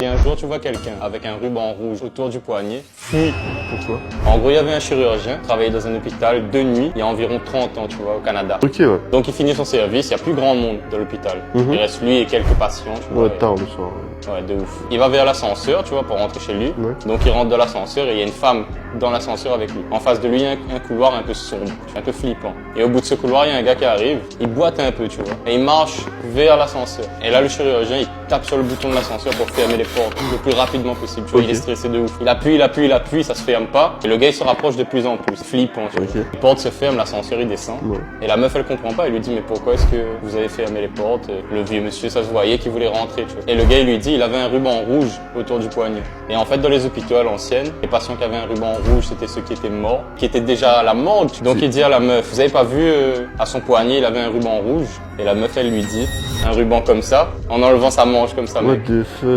Et un jour, tu vois quelqu'un avec un ruban rouge autour du poignet, fuit. Pourquoi? En gros, il y avait un chirurgien, travaillait dans un hôpital de nuit, il y a environ 30 ans, tu vois, au Canada. Ok, ouais. Donc, il finit son service, il n'y a plus grand monde dans l'hôpital. Il reste lui et quelques patients, tu vois. Ouais, tard le soir. Ouais, de ouf. Il va vers l'ascenseur, tu vois, pour rentrer chez lui. Ouais. Donc, il rentre dans l'ascenseur et il y a une femme dans l'ascenseur avec lui. En face de lui, il y a un couloir un peu sombre, un peu flippant. Et au bout de ce couloir, il y a un gars qui arrive, il boite un peu, tu vois. Et il marche vers l'ascenseur. Et là, le chirurgien, il tape sur le bouton de l'ascenseur pour fermer les portes le plus rapidement possible. Tu vois, il est stressé de ouf. Il appuie, ça se ferme pas. Et le gars, il se rapproche de plus en plus, flippant, tu vois. Les portes se ferment, l'ascenseur, il descend. Ouais. Et la meuf, elle comprend pas. Elle lui dit, mais pourquoi est-ce que vous avez fermé les portes? Le vieux monsieur, ça se voyait qu'il voulait rentrer, tu vois. Et le gars, il lui dit, il avait un ruban rouge autour du poignet. Et en fait, dans les hôpitaux à l'ancienne, les patients qui avaient un ruban rouge, c'était ceux qui étaient morts, qui étaient déjà à la mode. Donc, il dit à la meuf, vous avez pas vu, à son poignet, il avait un ruban rouge? Et la meuf, elle lui dit, un ruban comme ça, en enlevant sa manche comme ça, What mec. the fuck?